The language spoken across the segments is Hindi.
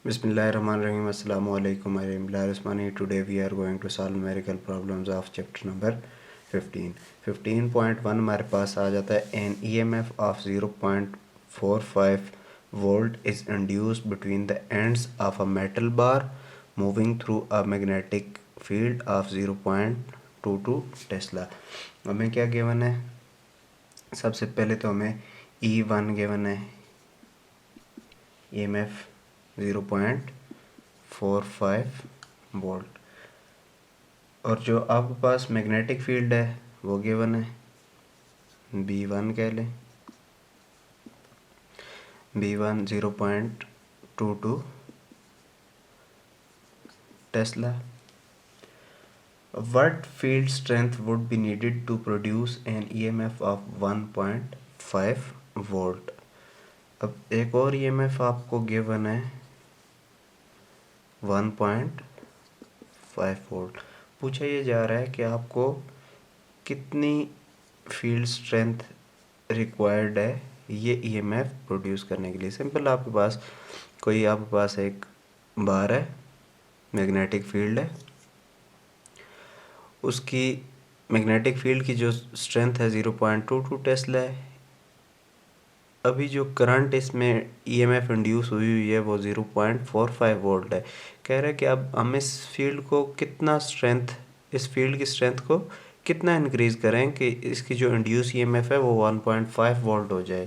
Bismillahirrahmanirrahim. Assalamu alaikum. I am Bilal Usmani. Today we are going to solve numerical problems of chapter number 15. 15.1 हमारे पास आ जाता है an EMF of 0.45 volt is induced between the ends of a metal bar moving through a magnetic field of 0.22 Tesla. हमें क्या गिवन है? सबसे पहले तो हमें E1 गिवन है, EMF 0.45 वोल्ट, और जो आपके पास मैग्नेटिक फील्ड है वो गिवन है, B1 कह लें, B1 0.22 Tesla. What field strength would be needed to produce an EMF of 1.5 volt. अब एक और EMF आपको गिवन है 1.5 वोल्ट. पूछा ये जा रहा है कि आपको कितनी फील्ड स्ट्रेंथ रिक्वायर्ड है ये EMF प्रोड्यूस करने के लिए. सिंपल, आपके पास एक बार है, मैग्नेटिक फील्ड है, उसकी मैग्नेटिक फील्ड की जो स्ट्रेंथ है 0.22 टेस्ला है. अभी जो करंट इसमें EMF इंड्यूस हुई है वो 0.45 वोल्ट है. कह रहा है कि अब हम इस फील्ड की स्ट्रेंथ को कितना इंक्रीज़ करें कि इसकी जो इंड्यूस EMF है वो 1.5 वोल्ट हो जाए.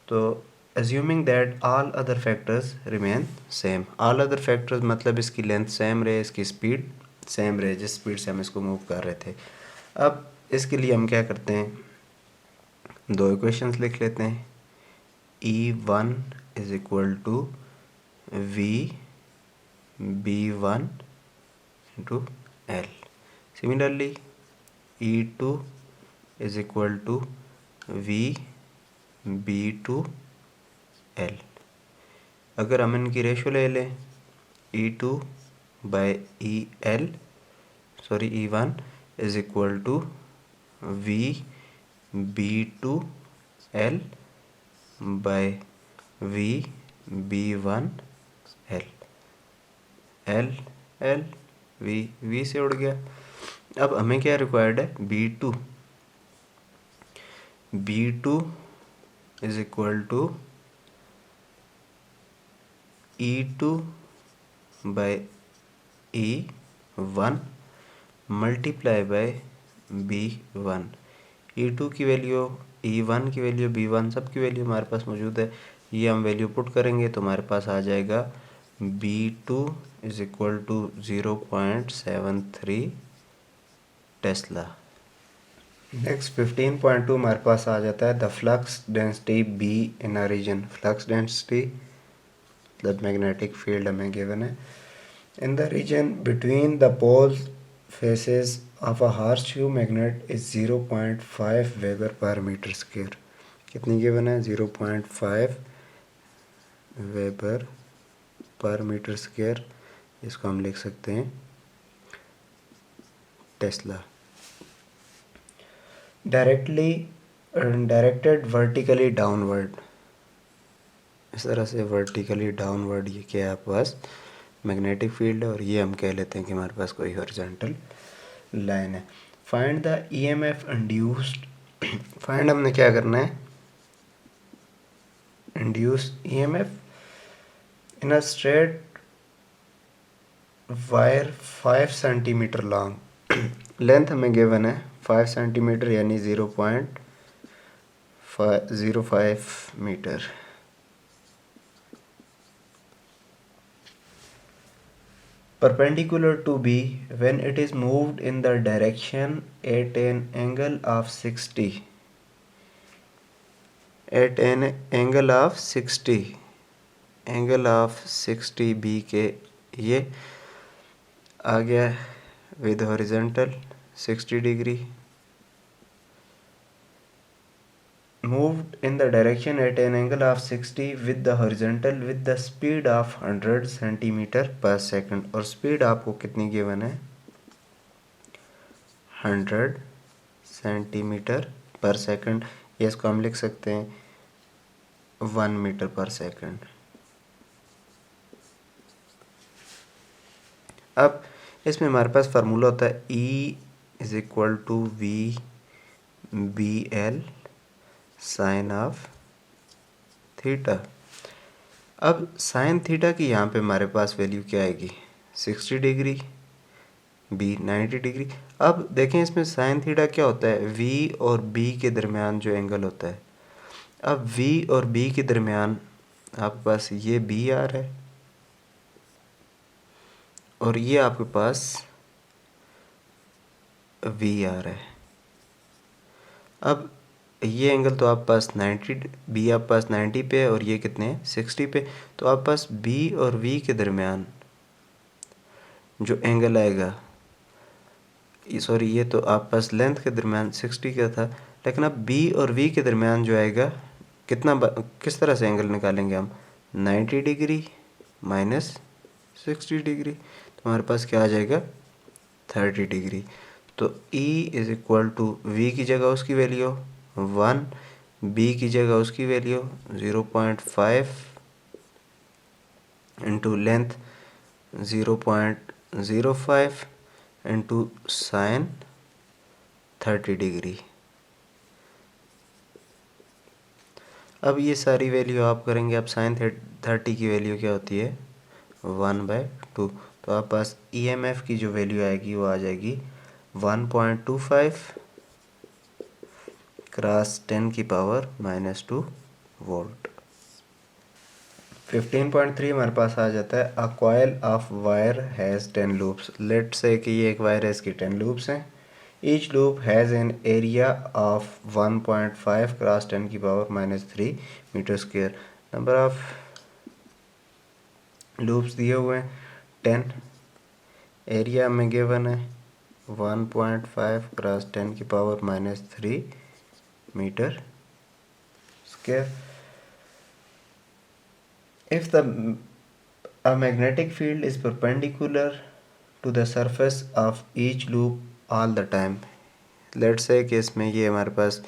तो assuming that all other factors remain same. All other factors मतलब इसकी लेंथ सेम रहे, इसकी स्पीड सेम रहे, जिस स्पीड से हम इसको मूव कर रहे थे. अब इसके लिए हम क्या करते हैं, दो इक्वेशंस लिख लेते हैं. E1 is equal to V B1 into L. Similarly, E2 is equal to V B2 L. अगर हम इनकी रेशो ले लें, E2 by E1 is equal to V B2 L by V B1 L. L L V से उड़ गया. अब हमें क्या रिक्वायर्ड है, B2 is equal to E2 by E1 multiply by B1. E2 की वैल्यू, E1 की वैल्यू, B1 सब की वैल्यू हमारे पास मौजूद है. ये हम वैल्यू पुट करेंगे तो हमारे पास आ जाएगा B2 is equal to 0.73 tesla. Next 15.2 हमारे पास आ जाता है the flux density B in a region. Flux density मतलब मैग्नेटिक फील्ड हमें गिवन है. In the region between the poles faces of a horseshoe magnet is 0.5 weber per metre square. कितनी गिवन है, 0.5 वेबर पर मीटर स्क्वायर. इसको हम लिख सकते हैं टेस्ला. Directed vertically downward. इस तरह से वर्टिकली डाउनवर्ड ये क्या है, आपके पास मैग्नेटिक फील्ड है और ये हम कह लेते हैं कि हमारे पास कोई हॉरिजॉन्टल लाइन है. Find the EMF induced. Find हमने क्या करना है, induce EMF in a straight wire 5 centimetre long. Length हमें गिवन है 5 सेंटीमीटर यानी 0.05 metre. Perpendicular to B when it is moved in the direction at an angle of 60. At an angle of 60 B के ये आ गया with horizontal 60 degree. Moved in the direction at an angle of 60 with the horizontal with the speed of 100 centimeter per second. और स्पीड आपको कितनी गिवन है, 100 सेंटीमीटर पर सेकंड. ये इसको हम लिख सकते हैं 1 मीटर पर सेकंड. अब इसमें हमारे पास फार्मूला होता है E is equal to V B L sine of theta. अब साइन थीटा की यहाँ पे हमारे पास वैल्यू क्या आएगी, 60 डिग्री, बी 90 डिग्री। अब देखें इसमें साइन थीटा क्या होता है, वी और बी के दरमियान जो एंगल होता है। अब वी और बी के दरमियान आपके पास ये बी आ रहा है और ये आपके पास वी आ रहा है। अब ये एंगल तो आपके पास 90, बी आपके पास 90 पे और ये कितने 60 पे। तो आपके पास बी और वी के दरमियान जो एंगल आएगा, सॉरी ये तो आपके पास लेंथ के दरमियान 60 का था, लेकिन अब बी और वी के दरमियान जो आएगा कितना, किस तरह से एंगल निकालेंगे हम, 90 डिग्री माइनस 60 डिग्री, तो हमारे पास क्या आ जाएगा 30 डिग्री। तो E is equal to V की जगह उसकी वैल्यू 1, बी की जगह उसकी value 0.5 into length 0.05 into sine 30 degree. अब ये सारी वैल्यू आप करेंगे, अब साइन 30 की वैल्यू क्या होती है 1/2। तो आप पास EMF की जो वैल्यू आएगी वो आ जाएगी 1.25 क्रॉस 10 की पावर -2 वोल्ट। 15.3 हमारे पास आ जाता है, a coil of wire has 10 loops. Let say कि ये एक वायर है, इसकी 10 लूप्स हैं। Each loop has an area of 1.5 cross 10 की power -3 metre square. Number of loops दिए हुए हैं 10, एरिया में गिवन है 1.5 क्रॉस 10 की power -3 metre square. If a magnetic field is perpendicular to the surface of each loop all the time, let's say कि इसमें ये हमारे पास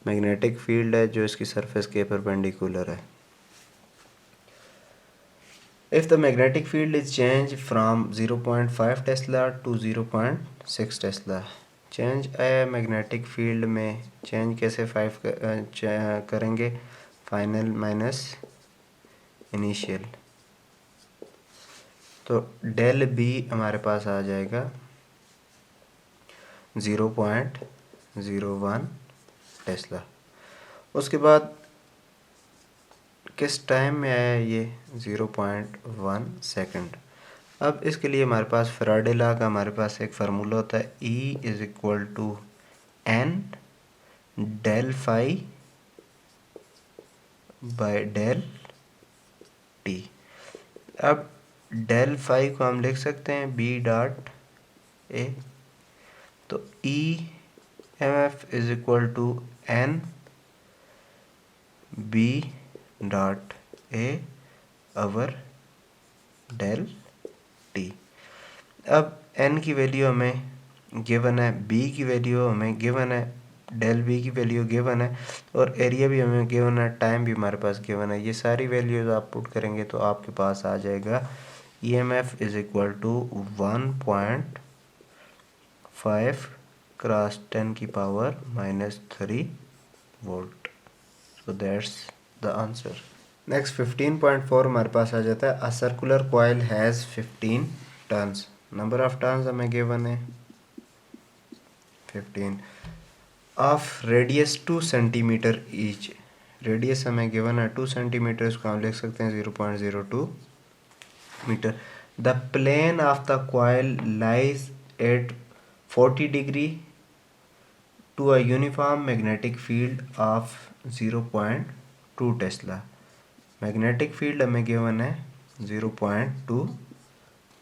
मैग्नेटिक फील्ड है जो इसकी सरफेस के परपेंडिकुलर है। If the magnetic field is changed from 0.5 Tesla to 0.6 Tesla, change आया मैग्नेटिक फील्ड में, चेंज कैसे 5 करेंगे, फाइनल माइनस इनिशियल। तो डेल बी हमारे पास आ जाएगा 0.01 टेस्ला। उसके बाद किस टाइम में आया ये 0.1 सेकंड। अब इसके लिए हमारे पास फैराडे लॉ का हमारे पास एक फार्मूला होता है, E is equal to N del phi by del T. अब डेल फाई को हम लिख सकते हैं बी डॉट ए। तो EMF is equal to N B dot A over del T. अब एन की वैल्यू हमें गिवन है, बी की वैल्यू हमें गिवन है, डेल बी की वैल्यू गिवन है और एरिया भी हमें गिवन है, टाइम भी हमारे पास गिवन है। ये सारी वैल्यूज आप पुट करेंगे तो आपके पास आ जाएगा EMF is equal to 1.5 cross 10 की power -3 volt. So that's the answer. Next 15.4 हमारे पास आ जाता है, a circular coil has 15 turns. Number of turns हमें गिवन है 15 of radius 2 centimetre each. Radius हमें गिवन है 2 सेंटीमीटर, इसको हम लिख सकते हैं 0.02 metre. The plane of the coil lies at 40 degree to a uniform magnetic field of 0.2 Tesla. Magnetic field हमें गिवन है 0.2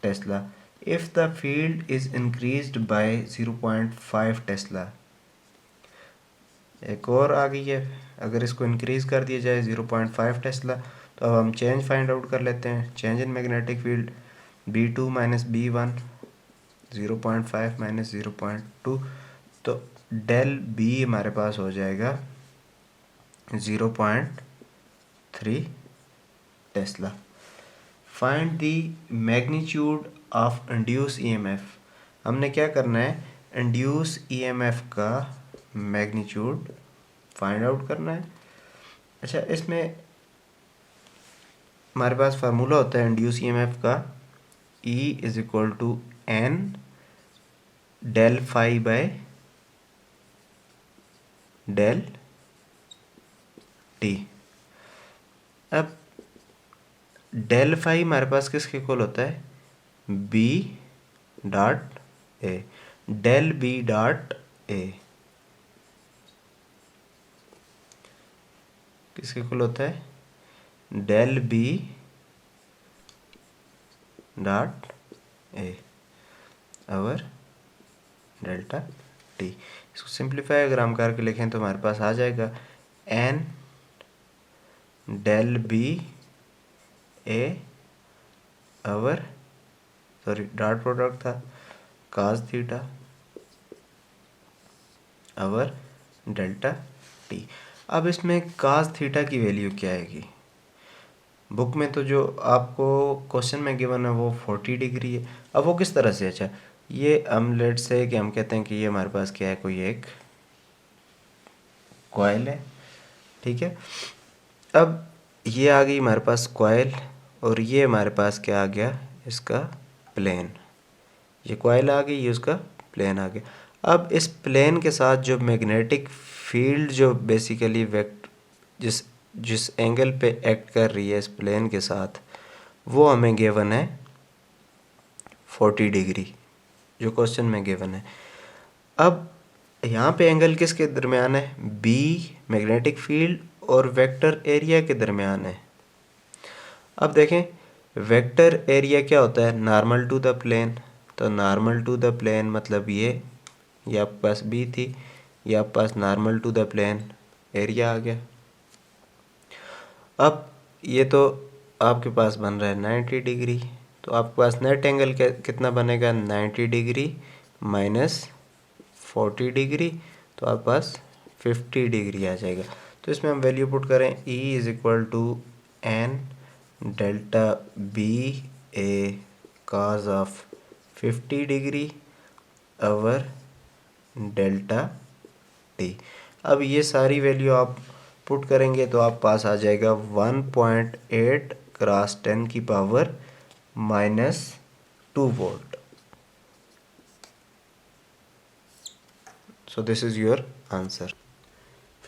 Tesla. If the field is increased by 0.5 Tesla, एक और आ गई है, अगर इसको इंक्रीज कर दिया जाए 0.5 टेस्ला तो अब हम चेंज फाइंड आउट कर लेते हैं। Change in magnetic field B2 minus B1, 0.5 minus 0.2, तो डेल बी हमारे पास हो जाएगा 0.3 tesla. Find the magnitude of induce EMF, हमने क्या करना है, इंड्यूस ईएमएफ का मैग्नीट्यूड फाइंड आउट करना है। अच्छा, इसमें हमारे पास फार्मूला होता है इंड्यूस ईएमएफ का, E is equal to N del phi by del T. अब डेल फाई हमारे पास किसके इक्वल होता है, B dot A, del B dot A किसके इक्वल होता है, del B dot A over delta T. इसको सिंप्लीफाई अगर हम करके लिखें तो हमारे पास आ जाएगा N del B A over, sorry dot product था, cos theta over delta T. अब इसमें काज थीटा की वैल्यू क्या आएगी, बुक में तो जो आपको क्वेश्चन में गिवन है वो 40 डिग्री है। अब वो किस तरह से, अच्छा ये हम लेट से कि हम कहते हैं कि ये हमारे पास क्या है, कोई एक कॉइल है, ठीक है। अब ये आ गई हमारे पास कॉइल और ये हमारे पास क्या आ गया, इसका प्लेन, ये कॉइल आ गई, ये उसका प्लेन आ गया। अब इस प्लेन के साथ जो मैग्नेटिक फील्ड जो बेसिकली जिस एंगल पे एक्ट कर रही है इस प्लेन के साथ, वो हमें गिवन है 40 डिग्री, जो क्वेश्चन में गिवन है। अब यहाँ पे एंगल किसके दरमियान है, बी मैग्नेटिक फील्ड और वेक्टर एरिया के दरमियान है। अब देखें वेक्टर एरिया क्या होता है, नॉर्मल टू द प्लेन, तो नॉर्मल टू द प्लेन मतलब ये आपके पास बी थी, ये आपके पास normal to the plane area आ गया। अब ये तो आपके पास बन रहा है 90 डिग्री, तो आपके पास नेट एंगल कितना बनेगा, 90 डिग्री माइनस 40 डिग्री, तो आपके पास 50 डिग्री आ जाएगा। तो इसमें हम वैल्यू पुट करें, E is equal to N delta B A cos of 50 degree over delta T. अब ये सारी वैल्यू आप पुट करेंगे तो आप पास आ जाएगा 1.8 क्रॉस 10 की power -2 volt. So this is your answer.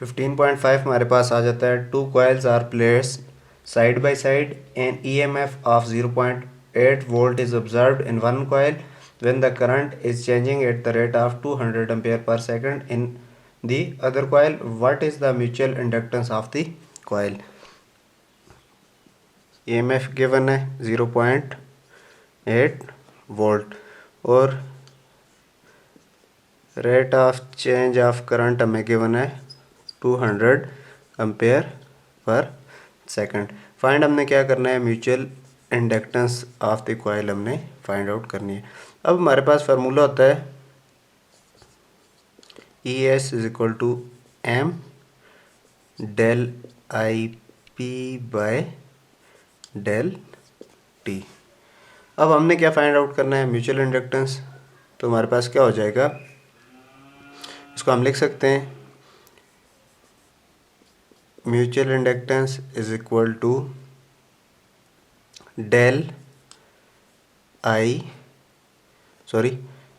15.5 हमारे पास आ जाता है, two coils are placed side by side and EMF of 0.8 volt is observed in one coil when the current is changing at the rate of 200 ampere per second in the other coil. What is the mutual inductance of the coil? EMF given है 0.8 वोल्ट और rate of change of current हमें गिवन है 200 एम्पेयर पर सेकंड। फाइंड हमने क्या करना है, mutual inductance of the coil हमने फाइंड आउट करनी है। अब हमारे पास फार्मूला होता है ES is equal to M del I P by del T. अब हमने क्या फाइंड आउट करना है, म्यूचुअल इंडक्टेंस। तो हमारे पास क्या हो जाएगा, इसको हम लिख सकते हैं mutual inductance is equal to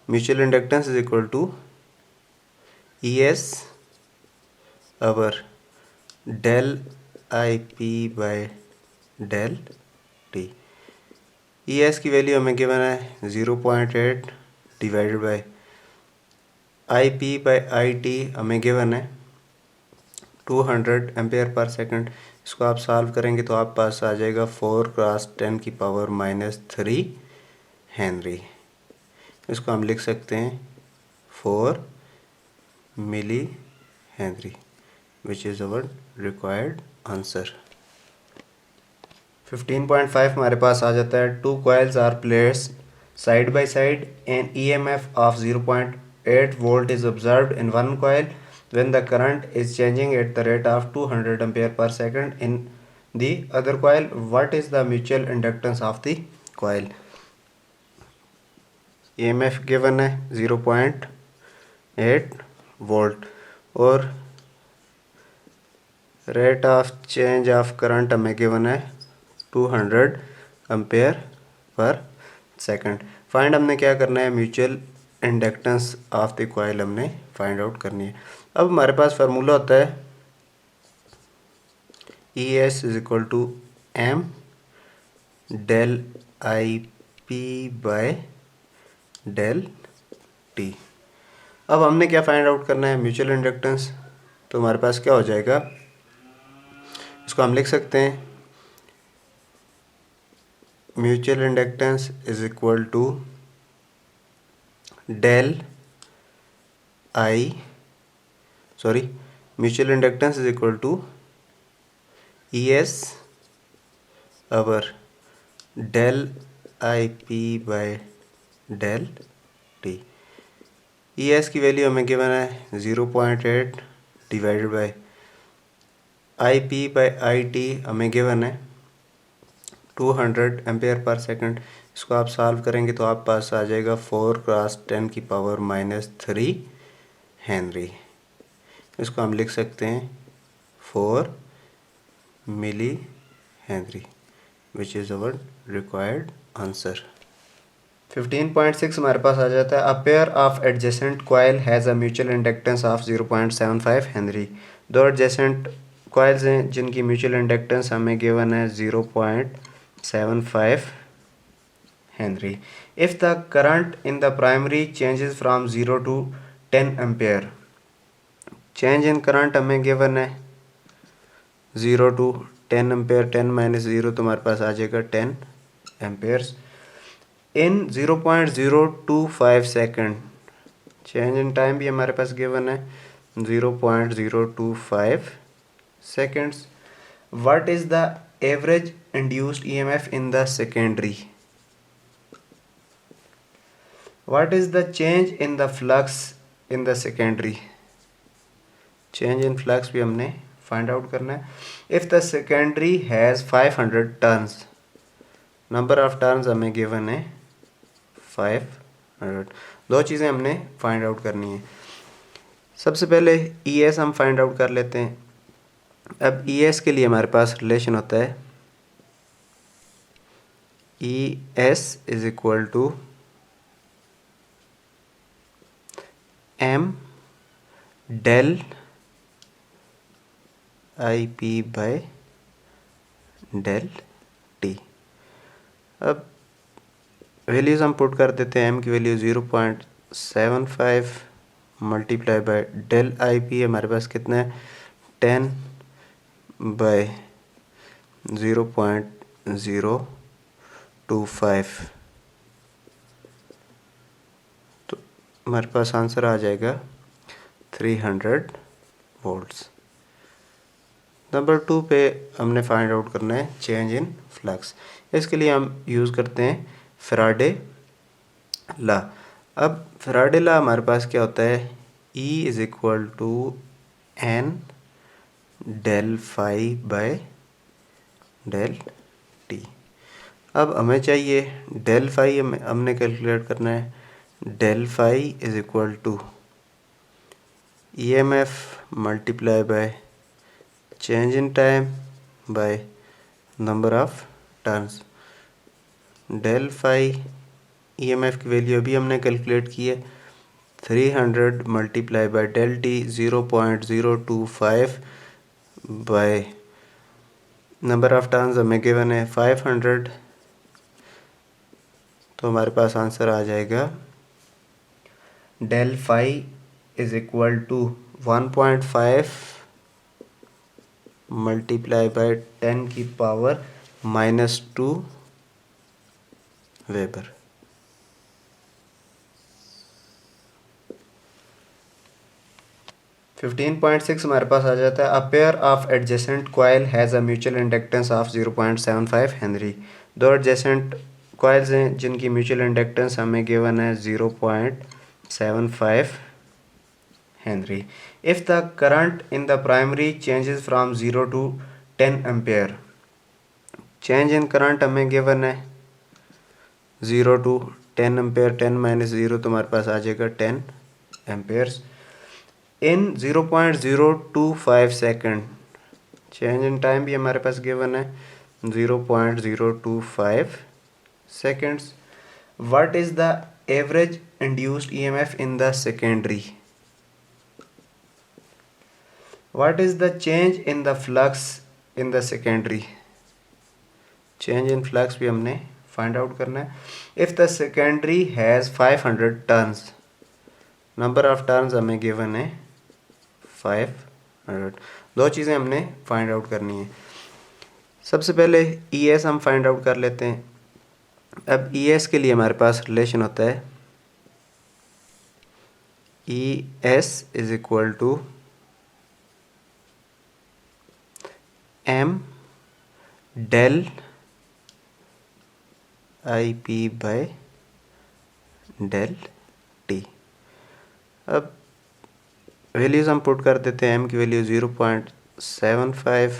mutual inductance is equal to ES over del I P by del T. ES की वैल्यू हमें गिवन है 0.8 divided by I P by I T हमें गिवन है 200 एम्पेयर पर सेकंड। इसको आप सॉल्व करेंगे तो आप पास आ जाएगा 4 क्रॉस 10 की पावर -3 हेनरी। इसको हम लिख सकते हैं 4 milli henry, which is our required answer. 15.5 हमारे पास आ जाता है, two coils are placed side by side and EMF of 0.8 volt is observed in one coil when the current is changing at the rate of 200 ampere per second in the other coil. What is the mutual inductance of the coil? EMF given है 0.8 वोल्ट और rate of change of current हमें गिवन है 200 एम्पेयर पर सेकंड। फाइंड हमने क्या करना है, mutual inductance of the coil हमने फाइंड आउट करनी है। अब हमारे पास फार्मूला होता है ES is equal to M del IP by del T। अब हमने क्या फाइंड आउट करना है, म्यूचुअल इंडक्टेंस। तो हमारे पास क्या हो जाएगा, इसको हम लिख सकते हैं mutual inductance is equal to mutual inductance is equal to ES over del IP by del T। ES की वैल्यू हमें गिवन है 0.8 divided by IP by IT हमें गिवन है 200 एम्पेयर पर सेकंड। इसको आप सॉल्व करेंगे तो आप पास आ जाएगा 4 क्रॉस 10 की पावर -3 हेनरी। इसको हम लिख सकते हैं 4 milli henry, which is our required answer. 15.6 हमारे पास आ जाता है, a pair of adjacent coil has a mutual inductance of 0.75 henry. दो एडजेसेंट कॉइल्स हैं जिनकी म्यूचुअल इंडक्टेंस हमें गिवन है 0.75 henry. If the current in the primary changes from 0 to 10 ampere, change in current हमें गिवन है 0 to 10 एम्पेयर, 10 माइनस 0 तो हमारे पास आ जाएगा 10 Ampere's in 0.025 second. Change in time भी हमारे पास गिवन है 0.025 seconds. What is the average induced EMF in the secondary? What is the change in the flux in the secondary? Change in flux भी हमने find out करना है। If the secondary has 500 turns, number of turns हमें given है 500। दो चीज़ें हमने find out करनी है। सबसे पहले ES हम find out कर लेते हैं। अब ES के लिए हमारे पास रिलेशन होता है ES is equal to M del IP by del T। अब वैल्यूज़ हम पुट कर देते हैं। M की value 0.75 multiply by del IP हमारे पास कितना है 10 बाय 0.025, तो हमारे पास आंसर आ जाएगा 300 वोल्ट्स। नंबर 2 पे हमने फाइंड आउट करना है चेंज इन फ्लक्स। इसके लिए हम यूज़ करते हैं फैराडे लॉ। अब फैराडे लॉ हमारे पास क्या होता है, E is equal to N del phi by del T। अब हमें चाहिए डेल फाई, हमने कैलकुलेट करना है del phi is equal to EMF multiply by change in time by number of turns. Del phi EMF की वैल्यू अभी हमने कैलकुलेट की है 300 multiply by del T 0.025 by number of turns हमें गिवन है 500, तो हमारे पास आंसर आ जाएगा del phi is equal to 1.5 multiply by 10 की पावर -2 वेबर। फिफ्टीन 15.6 हमारे पास आ जाता है, a pair of adjacent coil has a mutual inductance of 0.75 henry. दो एडजेसेंट कॉइल्स हैं जिनकी म्यूचुअल इंडक्टेंस हमें गिवन है 0.75 henry. If the current in the primary changes from 0 to 10 ampere, change in current हमें गिवन है 0 to 10 एम्पेयर, 10 माइनस 0 तो हमारे पास आ जाएगा 10 Ampere's in 0.025 second. Change in time भी हमारे पास गिवन है 0.025 seconds. What is the average induced EMF in the secondary? What is the change in the flux in the secondary? Change in flux भी हमने find out करना है. If the secondary has 500 turns, number of turns हमें given है 500. दो चीज़ें हमने find out करनी है. सबसे पहले ES हम find out कर लेते हैं. अब ES के लिए हमारे पास रिलेशन होता है ES is equal to M del IP by del T. अब वैल्यूज़ हम पुट कर देते हैं. M की value 0.75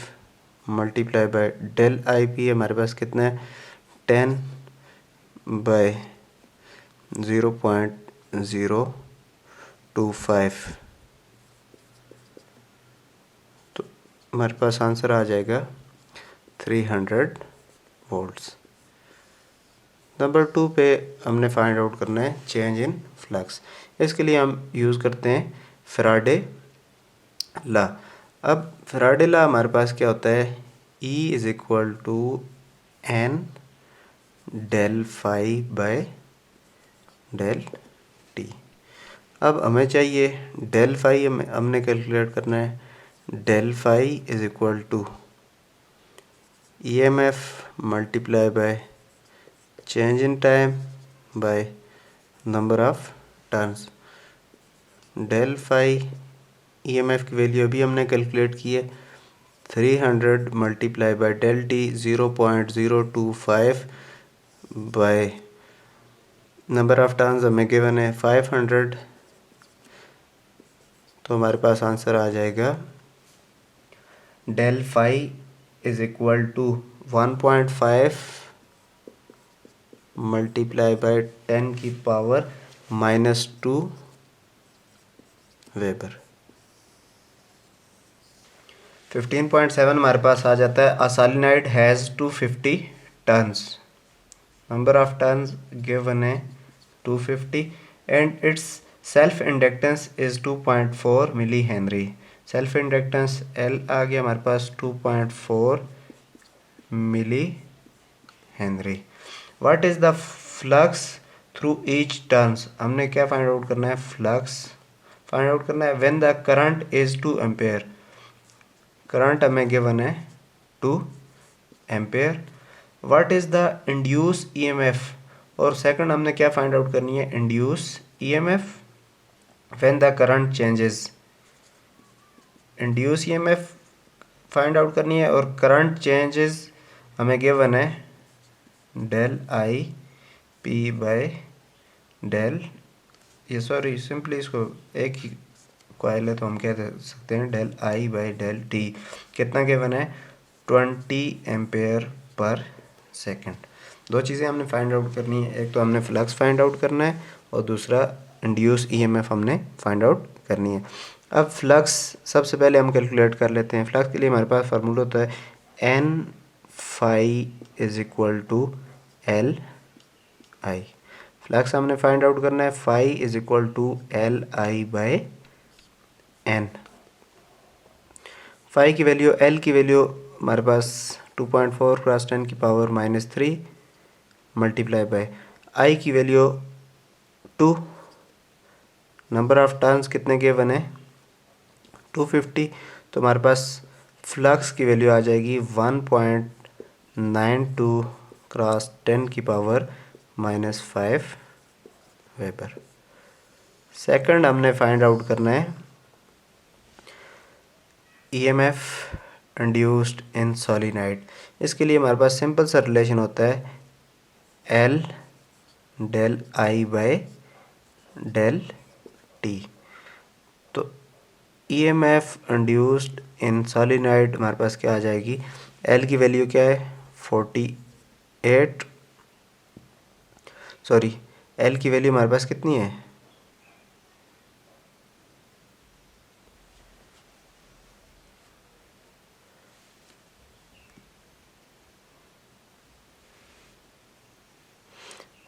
multiply by del IP हमारे पास कितना है 10 बाय 0.025. तो हमारे पास आंसर आ जाएगा 300 वोल्ट्स. नंबर 2 पे हमने फाइंड आउट करना है चेंज इन फ्लक्स. इसके लिए हम यूज़ करते हैं फैराडे लॉ. अब फैराडे लॉ हमारे पास क्या होता है E is equal to N del phi by del T. अब हमें चाहिए डेल फाई हमने कैलकुलेट करना है. Del phi is equal to EMF multiply by change in time by number of turns. Del phi EMF की वैल्यू अभी हमने कैलकुलेट की है 300 multiply by del T 0.025 by number of turns हमें गिवन है 500. तो हमारे पास आंसर आ जाएगा del phi is equal to 1.5 multiply by 10 की पावर -2 वेबर. 15.7 हमारे पास आ जाता है. A solenoid has 250 turns. Number of turns given है 250 and its self inductance is 2.4 milli henry. Self inductance L आ गया हमारे पास 2.4 milli henry. What is the flux through each turns. हमने क्या फाइंड आउट करना है फ्लक्स फाइंड आउट करना है when the current is 2 ampere. Current हमें गिवन है 2 ampere. What is the induce EMF और सेकंड हमने क्या फाइंड आउट करनी है induce EMF when the current changes. Induce EMF find out करनी है और करंट चेंजेस हमें गिवन है डेल IP बाय डेल ये सॉरी सिंपली इसको एक ही कॉइल है तो हम कह सकते हैं del I by del T. कितना गिवन है 20 एम्पेयर पर सेकेंड. दो चीज़ें हमने फाइंड आउट करनी है. एक तो हमने फ्लक्स फाइंड आउट करना है और दूसरा इंड्यूस EMF हमने फाइंड आउट करनी है. अब फ्लक्स सबसे पहले हम कैलकुलेट कर लेते हैं. फ्लक्स के लिए हमारे पास फार्मूला होता है N phi is equal to L I. Flux हमने फाइंड आउट करना है phi is equal to L I by N. Phi की वैल्यू L की वैल्यू हमारे पास 2.4 क्रॉस 10 की पावर -3 मल्टीप्लाई बाय I की वैल्यू 2. नंबर ऑफ टर्न्स कितने गिवन है 250. तो हमारे पास फ्लक्स की वैल्यू आ जाएगी 1.92 क्रॉस 10 की पावर -5 वेबर. सेकंड हमने फाइंड आउट करना है EMF इंड्यूस्ड इन सोलिनॉइड. इसके लिए हमारे पास सिंपल सा रिलेशन होता है L del I by del T. तो EMF इंड्यूस्ड इन सोलिनॉइड हमारे पास क्या आ जाएगी L की वैल्यू क्या है 48 सॉरी एल की वैल्यू हमारे पास कितनी है,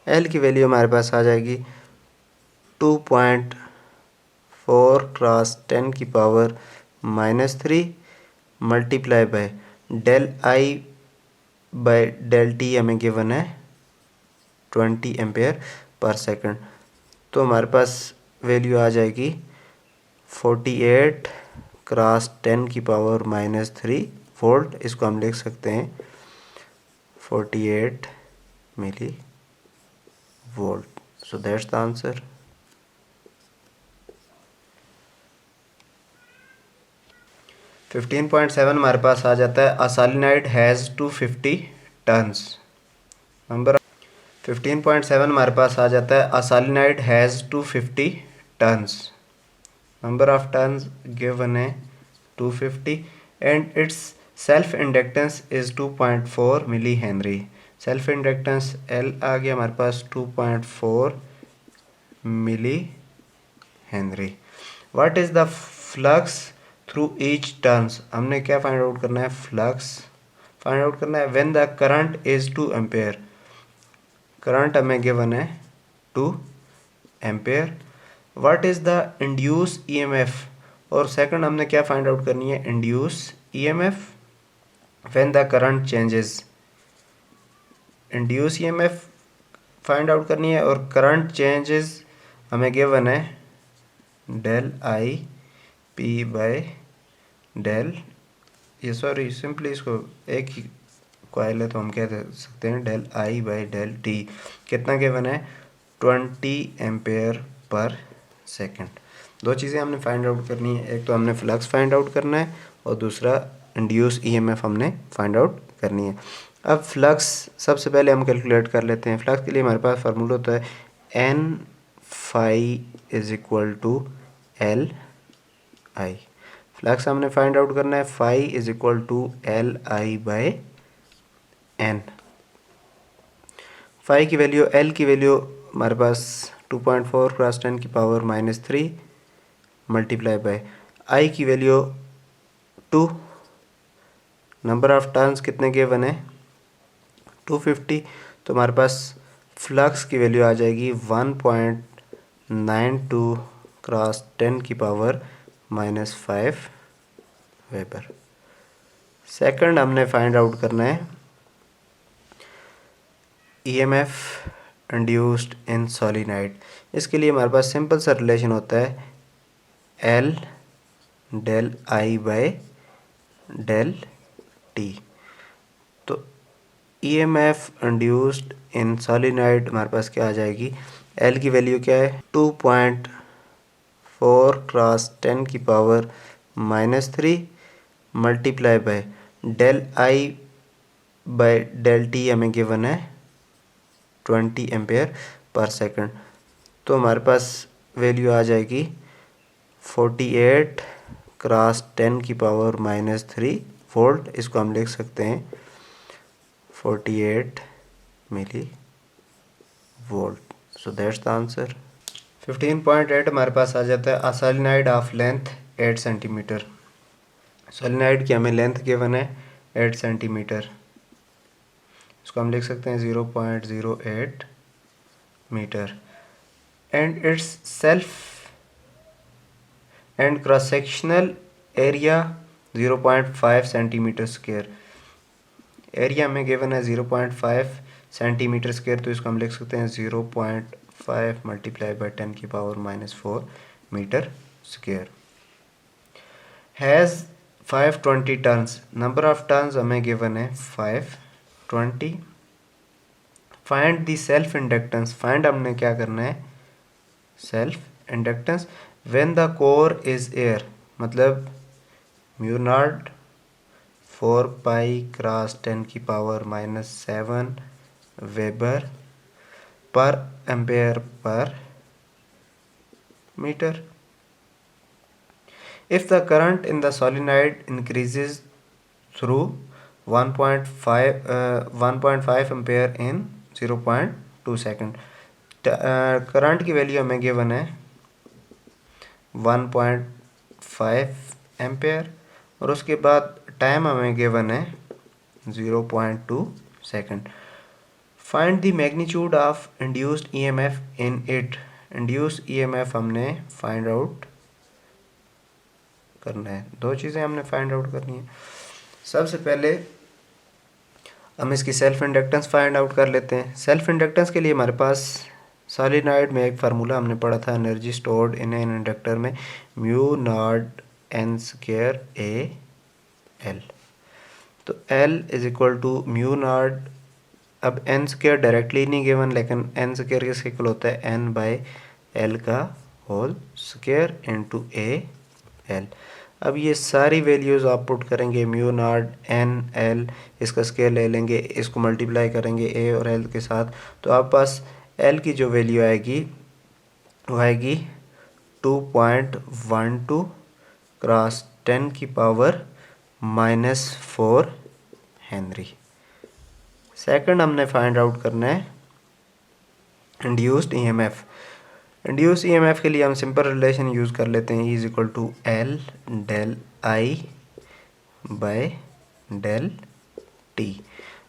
एल की वैल्यू हमारे पास आ जाएगी 2.4 क्रॉस 10 की power -3 multiply by del I by del T हमें गिवन है 20 एम्पेयर पर सेकंड। तो हमारे पास वैल्यू आ जाएगी 48 क्रॉस 10 की पावर -3 वोल्ट। इसको हम लिख सकते हैं 48 milli volt. So that's the answer. Fifteen point seven हमारे पास आ जाता है a solenoid has 250 turns. Number 15.7 हमारे पास आ जाता है a solenoid has 250 turns. Number of turns given है 250 and its self inductance is 2.4 milli henry. Self inductance L आ गया हमारे पास 2.4 milli henry. What is the flux through each turns, हमने क्या फाइंड आउट करना है, फ्लक्स फाइंड आउट करना है when the current is 2 ampere. Current हमें गिवन है 2 ampere. What is the induce EMF, और सेकंड हमने क्या फाइंड आउट करनी है, induce EMF when the current changes. Induce EMF find out करनी है और करंट चेंजेस हमें गिवन है del I P by del, ये सॉरी सिंपली इसको एक ही कॉइल है तो हम कह सकते हैं del I by del T. कितना गिवन है 20 एम्पेयर पर सेकंड। दो चीज़ें हमने फाइंड आउट करनी है, एक तो हमने फ्लक्स फाइंड आउट करना है और दूसरा इंड्यूस ईएमएफ हमने फाइंड आउट करनी है। अब फ्लक्स सबसे पहले हम कैलकुलेट कर लेते हैं। फ्लक्स के लिए हमारे पास फार्मूला होता है N phi is equal to L I. Flux हमने फाइंड आउट करना है, phi is equal to L I by N. Phi की वैल्यू, एल की वैल्यू हमारे पास 2.4 क्रॉस 10 की पावर -3 मल्टीप्लाई बाय आई की वैल्यू 2। नंबर ऑफ टर्न्स कितने के बने 250, तो हमारे पास फ्लक्स की वैल्यू आ जाएगी 1.92 क्रॉस 10 की पावर -5 वेबर। सेकंड हमने फाइंड आउट करना है ईएमएफ इंड्यूस्ड इन सॉलिनॉइड। इसके लिए हमारे पास सिंपल सा रिलेशन होता है L del I by del T. तो ईएमएफ इंड्यूस्ड इन सॉलिनॉइड हमारे पास क्या आ जाएगी, एल की वैल्यू क्या है 2.4 क्रॉस 10 की power -3 multiply by del I by del T हमें गिवन है 20 एम्पेयर पर सेकंड। तो हमारे पास वैल्यू आ जाएगी 48 क्रॉस 10 की पावर -3 वोल्ट। इसको हम लिख सकते हैं 48 milli volt. So that's the answer. 15.8 हमारे पास आ जाता है a solenoid of length 8 centimetre. Solenoid की हमें लेंथ गिवन है 8 सेंटीमीटर। इसको हम लिख सकते हैं 0.08 metre and its self and cross sectional area 0.5 centimetre square. Area में गिवन है 0.5 सेंटीमीटर स्क्वायर, तो इसको हम लिख सकते हैं 0.5 मल्टीप्लाई बाय 10 की power -4 metre square. Has 520 turns, number of turns हमें गिवन है 520। Find the self inductance, find हमने क्या करना है self inductance when the core is air, मतलब म्यू नॉट 4 पाई क्रॉस 10 की power -7 weber per ampere per metre. If the current in the solenoid increases through 1.5 ampere in 0.2 second, current की वैल्यू हमें गिवन है 1.5 एम्पेयर और उसके बाद टाइम हमें गिवन है 0.2 second. Find the magnitude of induced EMF in it. Induced EMF हमने फाइंड आउट करना है। दो चीज़ें हमने फाइंड आउट करनी है। सबसे पहले हम इसकी सेल्फ इंडक्टेंस फाइंड आउट कर लेते हैं। सेल्फ इंडक्टेंस के लिए हमारे पास सॉलिनॉइड में एक फार्मूला हमने पढ़ा था energy stored in an inductor में, mu naught N square A L. तो L is equal to mu naught, अब एन स्क्वायर डायरेक्टली नहीं गिवन, लेकिन एन स्क्वायर किसके इक्वल होता है, एन बाय एल का whole square into A L. अब ये सारी वैल्यूज़ आप पुट करेंगे, म्यू नॉट एन एल, इसका स्क्वायर ले लेंगे, इसको मल्टीप्लाई करेंगे ए और एल के साथ, तो आप पास एल की जो वैल्यू आएगी वो आएगी 2.12 क्रॉस 10 की पावर -4 हेनरी। सेकंड हमने फाइंड आउट करना है इंड्यूस्ड ईएमएफ। इंड्यूस ईएमएफ के लिए हम सिंपल रिलेशन यूज़ कर लेते हैं, is equal to L del I by del T.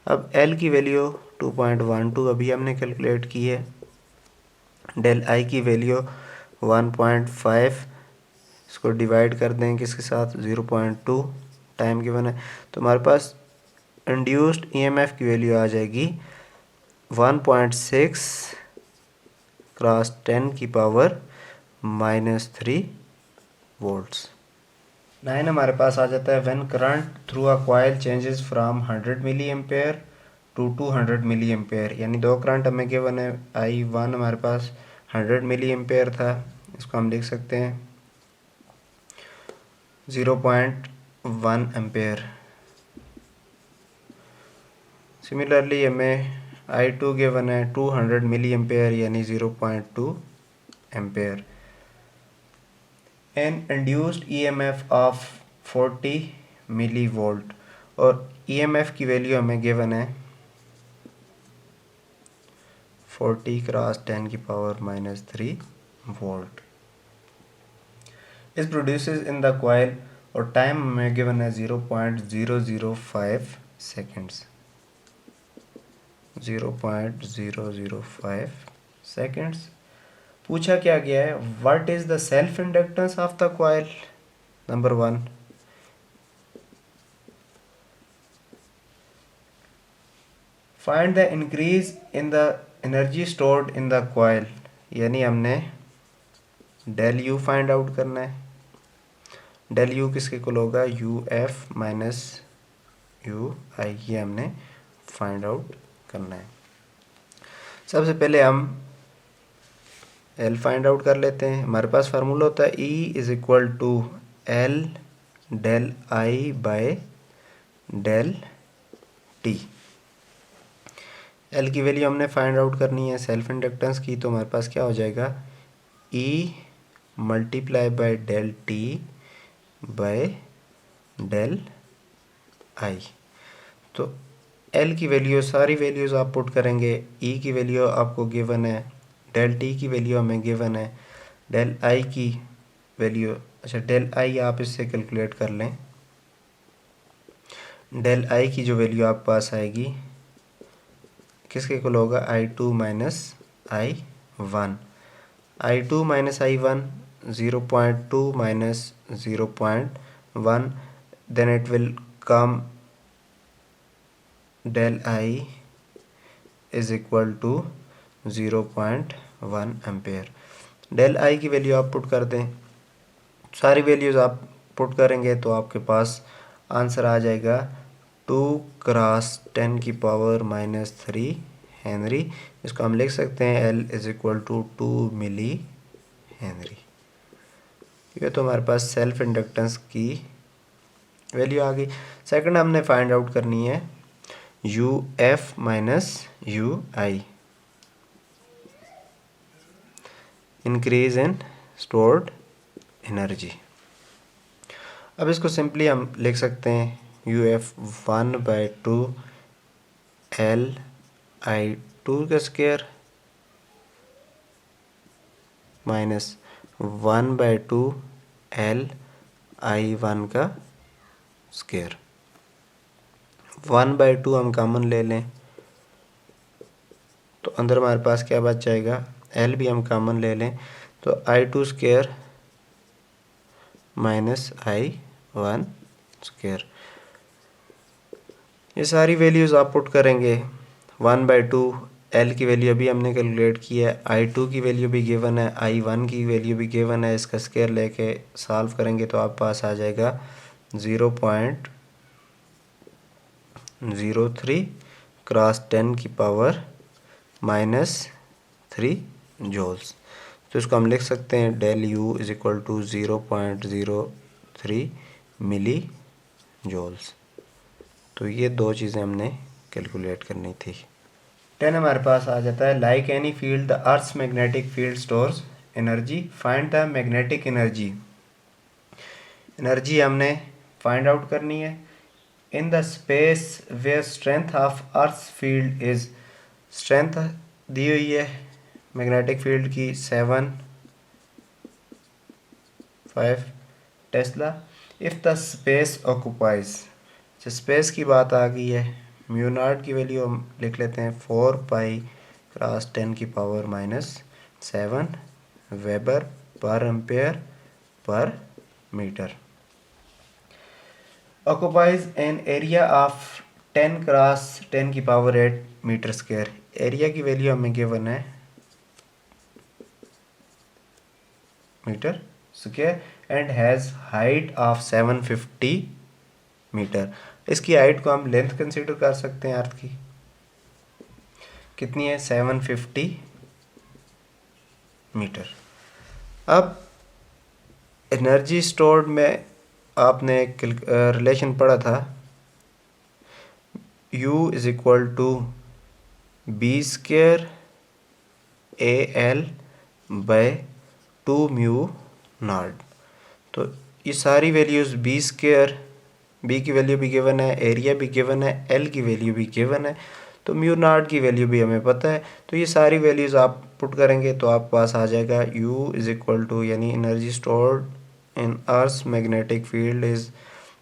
अब एल की वैल्यू 2.12 अभी हमने कैलकुलेट की है, डेल आई की वैल्यू 1.5, इसको डिवाइड कर दें किसके साथ, 0.2, टाइम गिवन है, तो हमारे पास इंड्यूस्ड ईएमएफ की वैल्यू आ जाएगी 1.6 क्रॉस 10 की पावर -3 वोल्ट्स। 9 हमारे पास आ जाता है when current through a coil changes from 100 milli ampere to 200 milli ampere, यानी दो करंट हमें गिवन है, I1 हमारे पास 100 मिली एम्पेयर था, इसको हम लिख सकते हैं 0.1 एम्पेयर। सिमिलरली हमें I2 गिवन है 200 मिली एम्पेयर यानी 0.2 ampere. An induced EMF of 40 milli volt, और ईएमएफ की वैल्यू हमें गिवन है 40 क्रॉस 10 की power -3 volt is produces in the coil, और टाइम हमें गिवन है 0.005 सेकेंड्स, 0.005 सेकेंड्स। पूछा क्या गया है, what is the self inductance of the coil. Number 1, find the increase in the energy stored in the coil, यानी हमने डेल यू फाइंड आउट करना है। डेल यू किसके इक्वल होगा, यू एफ माइनस यू आई, ये हमने फाइंड आउट करना है। सबसे पहले हम एल फाइंड आउट कर लेते हैं। हमारे पास फार्मूला होता है E is equal to L del I by del T. L की वैल्यू हमने फाइंड आउट करनी है सेल्फ इंडक्टेंस की, तो हमारे पास क्या हो जाएगा, E multiply by del T by del I. तो एल की वैल्यू, सारी वैल्यूज़ आप पुट करेंगे, ई की वैल्यू आपको गिवन है, डेल टी की वैल्यू हमें गिवन है, डेल आई की वैल्यू, अच्छा डेल आई आप इससे कैलकुलेट कर लें। डेल आई की जो वैल्यू आप पास आएगी किसके इक्वल होगा, I2 minus I1। I2 minus I1 0.2 minus 0.1, then it will come del I is equal to 0.1 ampere. Del I की वैल्यू आप पुट कर दें, सारी वैल्यूज़ आप पुट करेंगे तो आपके पास आंसर आ जाएगा 2 क्रॉस 10 की पावर -3 हेनरी। इसको हम लिख सकते हैं L is equal to 2 milli henry. ये तो हमारे पास सेल्फ इंडक्टेंस की वैल्यू आ गई। सेकंड हमने फाइंड आउट करनी है U F minus U I, increase in stored energy. अब इसको सिंपली हम लिख सकते हैं यू एफ 1/2 एल आई 2 का स्क्वायर माइनस 1/2 LI1 का स्क्वायर। 1/2 हम कॉमन ले लें तो अंदर हमारे पास क्या बच जाएगा, L भी हम कॉमन ले लें तो I2 square minus I1 square. ये सारी वैल्यूज़ आप पुट करेंगे। 1/2 L की वैल्यू अभी हमने कैलकुलेट की है, I2 की वैल्यू भी गिवन है, I1 की वैल्यू भी गिवन है। इसका स्क्वायर लेके सॉल्व करेंगे तो आप पास आ जाएगा 0.03 क्रॉस 10 की पावर -3 जूल्स। तो इसको हम लिख सकते हैं del U is equal to 0.03 milli joules. तो ये दो चीज़ें हमने कैलकुलेट करनी थी। 10 हमारे पास आ जाता है, like any field the earth's magnetic field stores energy, find the magnetic energy. Energy हमने फाइंड आउट करनी है in the space where strength of earth's field is. Strength दी हुई है मैग्नेटिक फील्ड की 7.5 tesla. If the space occupies, space की बात आ गई है, म्यू नॉट की वैल्यू हम लिख लेते हैं 4 पाई क्रॉस 10 की power -7 weber per ampere per metre. Occupies an area of 10 cross 10 की पावर 8 मीटर स्क्वायर। एरिया की वैल्यू हमें गिवन है metre square and has height of 750 metre. इसकी हाइट को हम लेंथ कंसीडर कर सकते हैं अर्थ की, कितनी है 750 मीटर। अब एनर्जी स्टोर्ड में आपने रिलेशन पढ़ा था, U is equal to B square AL by 2 mu naught. तो ये सारी वैल्यूज़ बी स्क्वायर, बी की वैल्यू भी गिवन है, एरिया भी गिवन है, एल की वैल्यू भी गिवन है, तो म्यू नॉट की वैल्यू भी हमें पता है। तो ये सारी वैल्यूज़ आप पुट करेंगे तो आप पास आ जाएगा U इज इक्वल टू, यानी energy stored in earth magnetic field is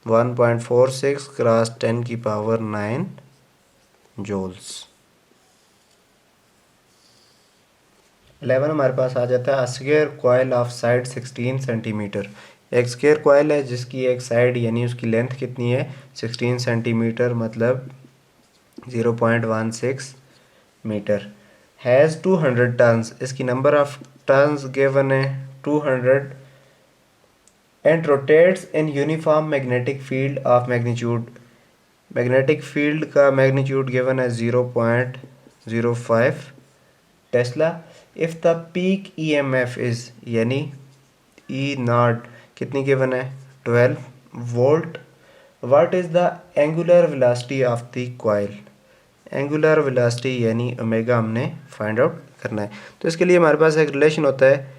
1.46 cross 10 की पावर 9 जूल्स। 11 हमारे पास आ जाता है, square coil of side 16 centimetre. एक स्क्वायर कॉइल है जिसकी एक साइड यानी उसकी लेंथ कितनी है 16 सेंटीमीटर, मतलब 0.16 मीटर। हैज़ 200 टर्न्स, इसकी नंबर ऑफ टर्न्स गिवन है 200 and rotates in uniform magnetic field of magnitude. Magnetic field का मैग्नीट्यूड गिवन है 0.05 Tesla. If the peak EMF is, यानी E नॉट कितनी गिवन है 12 volt. What is the angular velocity of the coil. Angular velocity यानी ओमेगा हमने फाइंड आउट करना है। तो इसके लिए हमारे पास एक रिलेशन होता है,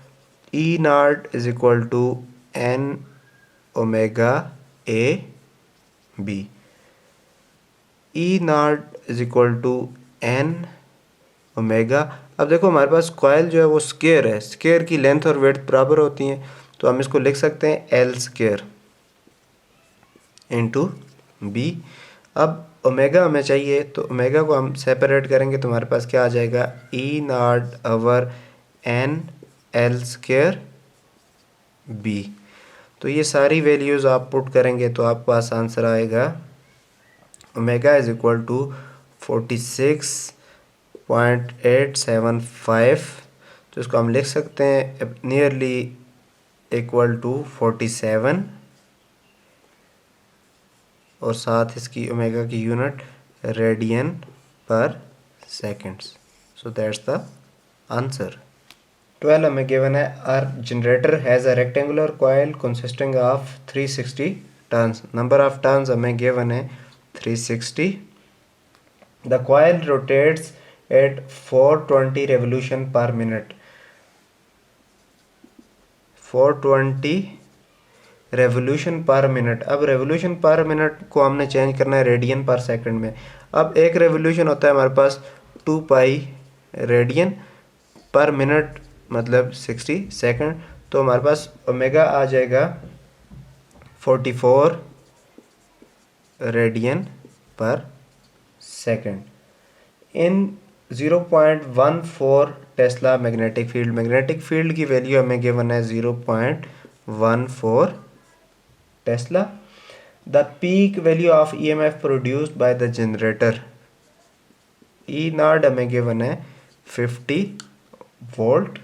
E naught is equal to N omega AB। E naught is equal to N omega. अब देखो हमारे पास कॉइल जो है वो स्क्वायर है, स्क्वायर की लेंथ और विड्थ बराबर होती हैं, तो हम इसको लिख सकते हैं L स्क्वायर इंटू B। अब ओमेगा हमें चाहिए तो ओमेगा को हम सेपरेट करेंगे तो हमारे पास क्या आ जाएगा, E not over N L square B। तो ये सारी वैल्यूज़ आप पुट करेंगे तो आपके पास आंसर आएगा ओमेगा इज इक्वल टू 46.875। तो इसको हम लिख सकते हैं नियरली इक्वल टू 47 और साथ इसकी ओमेगा की unit radian per seconds. So that's the answer. 12 हमें गिवन है, a generator has a rectangular coil consisting of 360 turns. Number of turns हमें गिवन है 360। The coil rotates at 420 revolution per minute. 420 revolution per minute. अब रेवोल्यूशन पर मिनट को हमने चेंज करना है रेडियन पर सेकंड में। अब एक रेवोल्यूशन होता है हमारे पास 2 पाई रेडियन पर मिनट, मतलब 60 सेकंड, तो हमारे पास ओमेगा आ जाएगा 44 radian per second in 0.14 tesla magnetic field की वैल्यू हमें गिवन है 0.14 tesla. The peak value of EMF produced by the generator E naught हमें गिवन है 50 volt.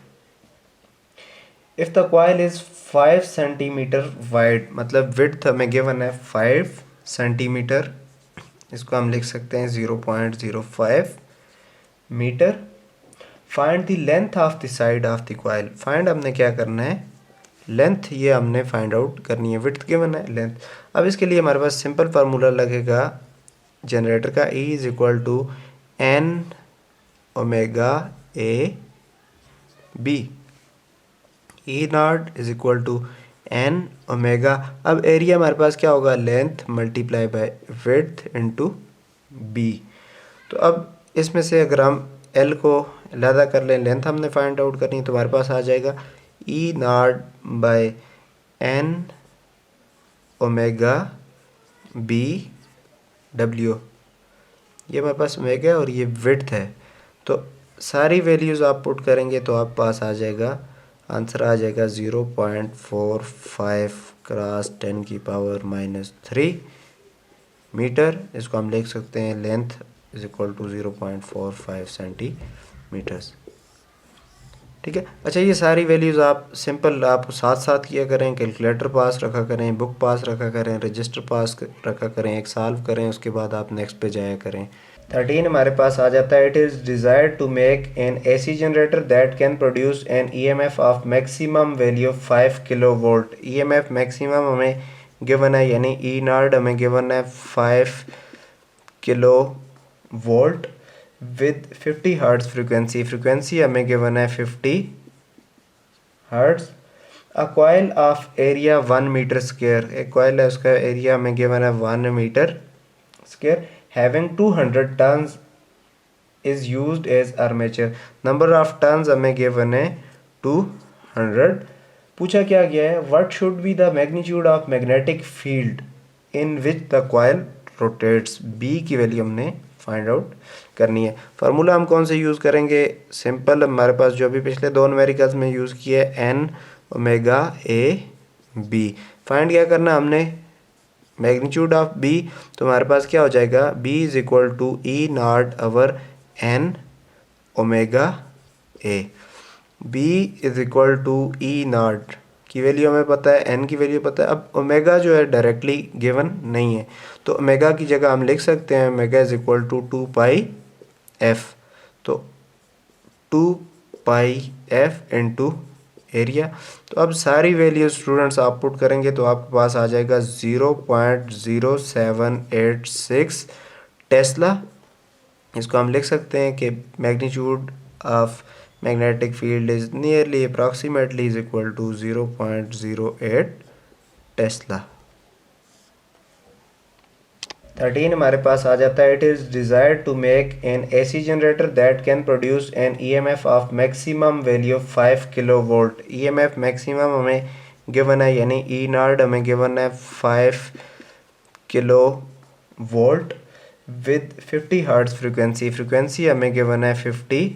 If the coil is 5 centimetre wide, मतलब विड्थ हमें गिवन है 5 सेंटीमीटर, इसको हम लिख सकते हैं 0.05 metre. Find the length of the side of the coil, find हमने क्या करना है, लेंथ ये हमने फाइंड आउट करनी है, विड्थ गिवन है लेंथ। अब इसके लिए हमारे पास सिंपल फार्मूला लगेगा जनरेटर का, E is equal to N omega A B, E naught is equal to N omega. अब एरिया हमारे पास क्या होगा, length multiply by width into B. तो अब इसमें से अगर हम एल को अलहदा कर लें, लेंथ हमने फाइंड आउट करनी है, तो हमारे पास आ जाएगा E naught by N omega B W, ये हमारे पास ओमेगा है और ये विड्थ है। तो सारी वैल्यूज़ आप पुट करेंगे तो आप पास आ जाएगा, आंसर आ जाएगा 0.45 क्रॉस 10 की पावर -3 मीटर। इसको हम लिख सकते हैं length is equal to 0.45 centimetres. ठीक है। अच्छा, ये सारी वैल्यूज़ आप सिंपल आप साथ साथ किया करें, कैलकुलेटर पास रखा करें, बुक पास रखा करें, रजिस्टर पास रखा करें, एक सॉल्व करें, उसके बाद आप नेक्स्ट पे जाया करें। 13 हमारे पास आ जाता है, it is desired to make an AC generator that can produce an EMF of maximum value 5 kilo volt. EMF maximum हमें गिवन है, यानी ई नॉट हमें गिवन है 5 kilo volt with 50 hertz frequency हमें गिवन है 50 hertz. A coil of area 1 metre square, एक कॉइल है उसका एरिया हमें गिवन है 1 metre square, having 200 turns is used as armature. Number of turns हमें गिवन है 200। पूछा क्या गया है, what should be the magnitude of magnetic field in which the coil rotates. B की वैल्यू हमने फाइंड आउट करनी है। फार्मूला हम कौन से यूज़ करेंगे, सिंपल हमारे पास जो अभी पिछले दो न्यूमेरिकल्स में यूज़ किया है, N omega A B. Find क्या करना हमने, मैग्नीट्यूड ऑफ बी, तो हमारे पास क्या हो जाएगा, B is equal to E naught over N omega A. B is equal to E naught की वैल्यू हमें पता है, एन की वैल्यू पता है। अब ओमेगा जो है डायरेक्टली गिवन नहीं है, तो ओमेगा की जगह हम लिख सकते हैं omega is equal to 2 pi F. तो 2 पाई एफ इंटू एरिया। तो अब सारी वैल्यू स्टूडेंट्स आप पुट करेंगे तो आपके पास आ जाएगा 0.0786 टेस्ला। इसको हम लिख सकते हैं कि magnitude of magnetic field is nearly approximately is equal to 0.08 tesla. 13 हमारे पास आ जाता है, it is desired to make an AC generator that can produce an EMF of maximum value 5 kilo volt. EMF maximum हमें गिवन है, यानी ई नॉट हमें गिवन है 5 kilo volt with 50 hertz frequency हमें गिवन है 50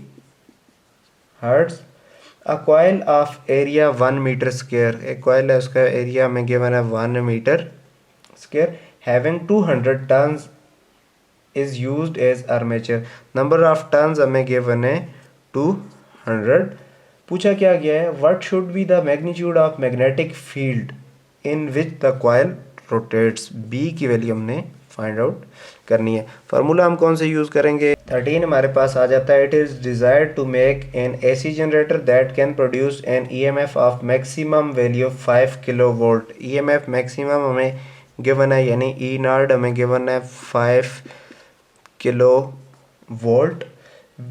hertz. A coil of area 1 metre square, एक कॉइल है उसका एरिया हमें गिवन है 1 metre square, having 200 turns is used as armature. Number of turns हमें गिवन है 200। पूछा क्या गया है, what should be the magnitude of magnetic field in which the coil rotates. B की वैल्यू हमने फाइंड आउट करनी है। फार्मूला हम कौन से यूज़ करेंगे, 13 हमारे पास आ जाता है, it is desired to make an AC generator that can produce an EMF of maximum value 5 kilo volt. EMF maximum हमें गिवन है, यानी ई नॉट हमें गिवन है 5 kilo volt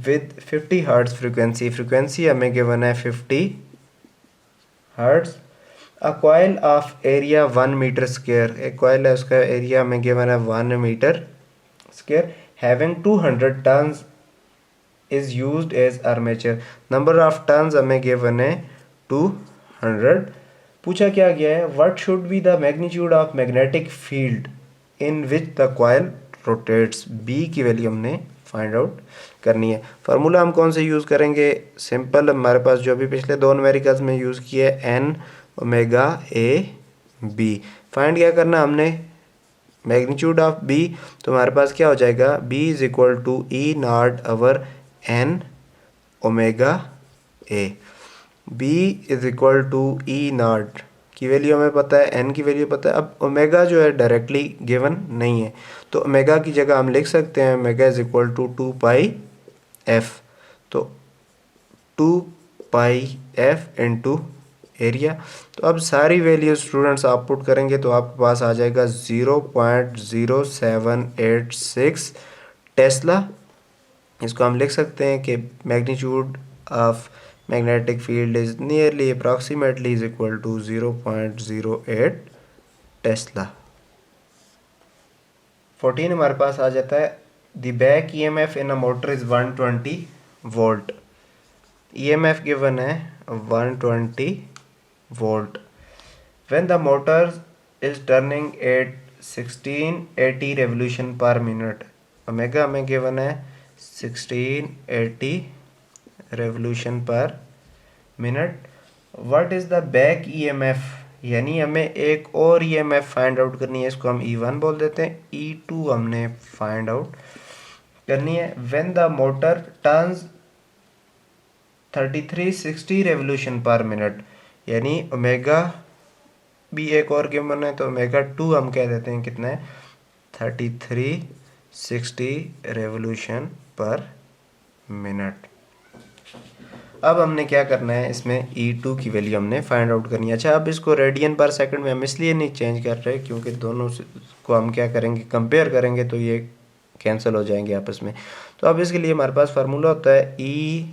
with 50 hertz frequency हमें गिवन है 50 hertz. A coil of area 1 metre square, एक कॉइल है उसका एरिया हमें गिवन है 1 metre square, having 200 turns is used as armature. Number of turns हमें गिवन है 200। पूछा क्या गया है, what should be the magnitude of magnetic field in which the coil rotates. B की वैल्यू हमने फाइंड आउट करनी है। फार्मूला हम कौन से यूज़ करेंगे, सिंपल हमारे पास जो अभी पिछले दो न्यूमेरिकल्स में यूज़ किया है N omega A B. Find क्या करना हमने, मैग्नीट्यूड ऑफ बी, तो हमारे पास क्या हो जाएगा, B is equal to E naught over N omega A. B is equal to E naught की वैल्यू हमें पता है, एन की वैल्यू पता है। अब ओमेगा जो है डायरेक्टली गिवन नहीं है, तो ओमेगा की जगह हम लिख सकते हैं omega is equal to 2 pi F. तो 2 पाई एफ इंटू एरिया। तो अब सारी वैल्यू स्टूडेंट्स आप पुट करेंगे तो आपके पास आ जाएगा 0.0786 टेस्ला। इसको हम लिख सकते हैं कि magnitude of magnetic field is nearly approximately is equal to 0.08 tesla. 14 हमारे पास आ जाता है, the back EMF in a motor is 120 volt. EMF given है 120 volt when the motor is turning at 1680 revolution per minute। Omega हमें गिवन है 1680 revolution per minute। what is the back EMF, यानी हमें एक और EMF फाइंड आउट करनी है, इसको हम E1 बोल देते हैं। E2 हमने फाइंड आउट करनी है when the motor turns 3360 revolution per minute, यानी ओमेगा भी एक और गिवन है, तो ओमेगा 2 हम कह देते हैं कितना है 3360 रेवोल्यूशन पर मिनट। अब हमने क्या करना है, इसमें E2 की वैल्यू हमने फाइंड आउट करनी है। अच्छा, अब इसको रेडियन पर सेकंड में हम इसलिए नहीं चेंज कर रहे क्योंकि दोनों को हम क्या करेंगे, कंपेयर करेंगे तो ये कैंसिल हो जाएंगे आपस में। तो अब इसके लिए हमारे पास फार्मूला होता है E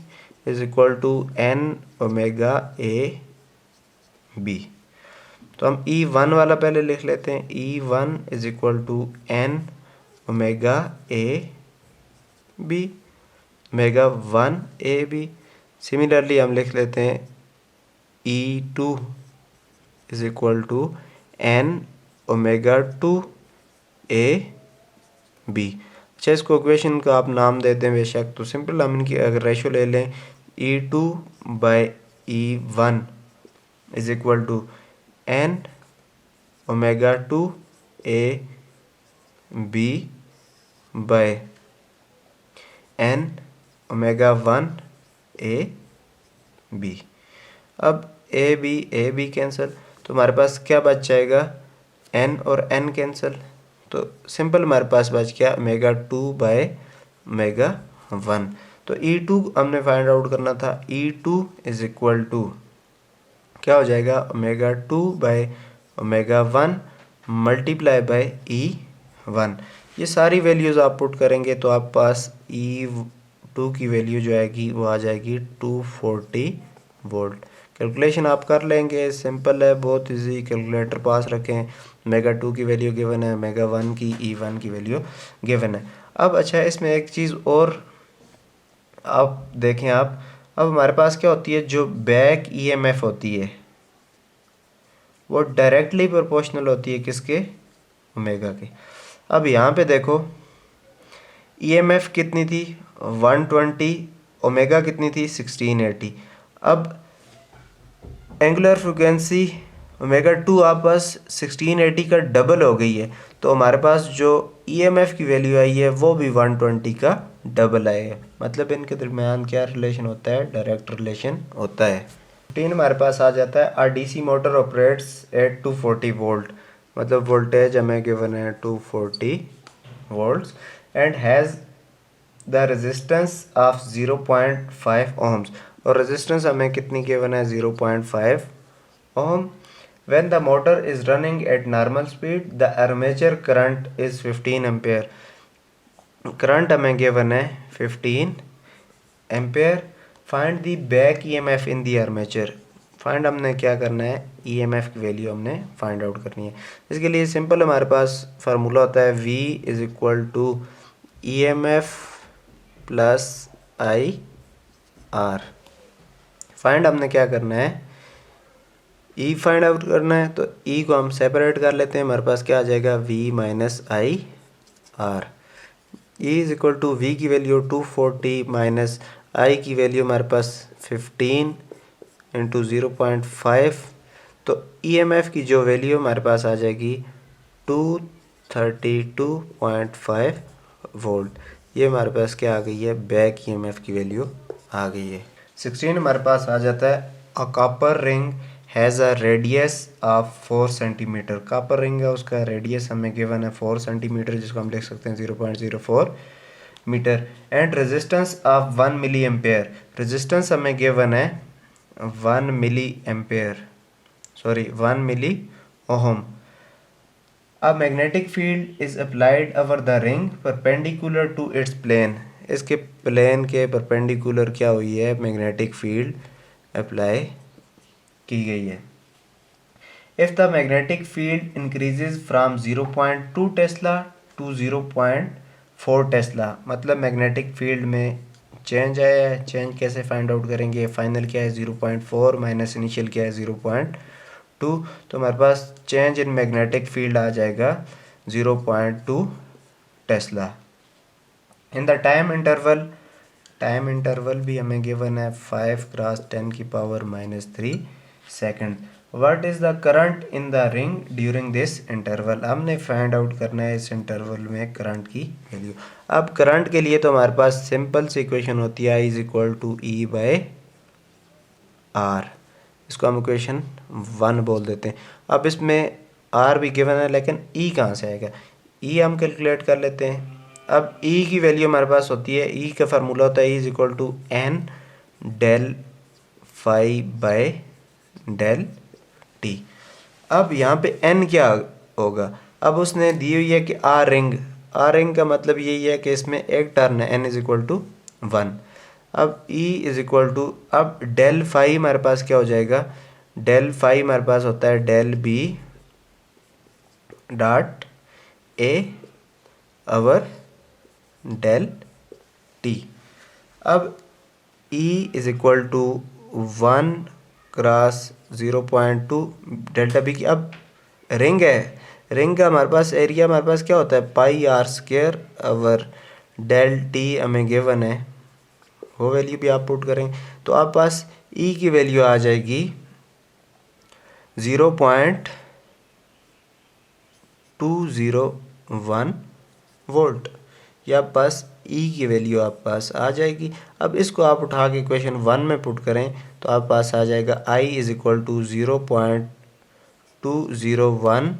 is equal to N omega A B. तो हम E1 वाला पहले लिख लेते हैं, E1 is equal to N omega A B, omega 1 A B. Similarly हम लिख लेते हैं E2 is equal to N omega 2 A B. अच्छा, इसको इक्वेशन का आप नाम दे दें बेशक, तो सिंपल हम इनकी अगर रेशो ले लें E2 by E1 is equal to N omega 2 A B by N omega 1 A B. अब ए बी कैंसिल, तो हमारे पास क्या बच जाएगा, एन और एन कैंसिल, तो सिंपल हमारे पास बच गया ओमेगा 2 बाय ओमेगा 1। तो E2 हमने फाइंड आउट करना था, E2 इज इक्वल टू क्या हो जाएगा, omega 2 by omega 1 multiply bye E1। ये सारी वैल्यूज़ आप पुट करेंगे तो आप पास E2 की वैल्यू जो आएगी वो आ जाएगी 240 वोल्ट। कैलकुलेशन आप कर लेंगे, सिंपल है, बहुत इजी, कैलकुलेटर पास रखें। ओमेगा 2 की वैल्यू गिवन है, ओमेगा 1 की, E1 की वैल्यू गिवन है। अब अच्छा, इसमें एक चीज़ और आप देखें अब हमारे पास क्या होती है, जो बैक ईएमएफ होती है वो डायरेक्टली प्रोपोर्शनल होती है किसके, ओमेगा के। अब यहाँ पे देखो ईएमएफ कितनी थी 120, ओमेगा कितनी थी 1680। अब एंगुलर फ्रिक्वेंसी ओमेगा 2 आपस 1680 का डबल हो गई है, तो हमारे पास जो ईएमएफ की वैल्यू आई है वो भी 120 का डबल आएगा। मतलब इनके दरमियान क्या रिलेशन होता है, डायरेक्ट रिलेशन होता है। 15 हमारे पास आ जाता है, a DC motor operates at 240 volt, मतलब वोल्टेज हमें गिवन है 240 volts and has the resistance of 0.5 ohms, और रेजिस्टेंस हमें कितनी गिवन है 0.5 ohm। When the motor is running at normal speed, the armature current is 15 ampere। Current हमें गिवन है 15 ampere. Find the back EMF in the armature. Find हमने क्या करना है, ईएमएफ की वैल्यू हमने फाइंड आउट करनी है। इसके लिए सिंपल हमारे पास फार्मूला होता है V is equal to EMF plus I R. Find हमने क्या करना है, ई फाइंड आउट करना है, तो ई को हम सेपरेट कर लेते हैं। हमारे पास क्या आ जाएगा, V minus I R. E is equal to V की वैल्यू 240 माइनस आई की वैल्यू हमारे पास 15 इंटू 0.5, तो ईएमएफ की जो वैल्यू हमारे पास आ जाएगी 232.5 वोल्ट। ये हमारे पास क्या आ गई है, बैक ईएमएफ की वैल्यू आ गई है। 16 हमारे पास आ जाता है, a copper ring has a radius of 4 centimetre. Copper ring है, उसका रेडियस हमें गिवन है 4 सेंटीमीटर, जिसको हम लिख सकते हैं 0.04 metre, and resistance of 1 milli ampere. Resistance हमें गिवन है 1 milli ampere, sorry 1 milli ohm. A magnetic field is applied over the ring perpendicular to its plane. इसके प्लेन के परपेंडिकुलर क्या हुई है, मैग्नेटिक फील्ड अप्लाई की गई है। If the magnetic field increases from 0.2 Tesla to 0.4 Tesla, मतलब मैग्नेटिक फील्ड में चेंज आया है। चेंज कैसे फाइंड आउट करेंगे, फाइनल क्या है 0.4 माइनस इनिशियल क्या है 0.2, तो हमारे पास चेंज इन मैग्नेटिक फील्ड आ जाएगा 0.2 Tesla. In the time interval भी हमें गिवन है 5 क्रॉस 10 की power -3 second. What is the current in the ring during this interval. हमने फाइंड आउट करना है इस इंटरवल में करंट की वैल्यू। अब करंट के लिए तो हमारे पास सिंपल सी इक्वेशन होती है, I is equal to E by R. इसको हम इक्वेशन 1 बोल देते हैं। अब इसमें आर भी गिवन है, लेकिन ई कहाँ से आएगा, ई हम कैलकुलेट कर लेते हैं। अब ई की वैल्यू हमारे पास होती है, ई का फार्मूला होता है E is equal to N del phi by del T. अब यहाँ पे एन क्या होगा, अब उसने दी हुई है कि आर रिंग का मतलब यही है कि इसमें एक टर्न है, एन इज इक्वल टू 1। अब E इज इक्वल टू, अब डेल फाई हमारे पास क्या हो जाएगा, डेल फाई हमारे पास होता है del B dot A over del T. अब E is equal to 1 cross 0.2 delta B की। अब रिंग है, रिंग का हमारे पास एरिया हमारे पास क्या होता है pi R square over del T हमें गिवन है, वो वैल्यू भी आप पुट करें तो आप पास E की वैल्यू आ जाएगी 0.201 वोल्ट। या आप पास E की वैल्यू आप पास आ जाएगी। अब इसको आप उठा के इक्वेशन 1 में पुट करें तो आप पास आ जाएगा I is equal to 0.201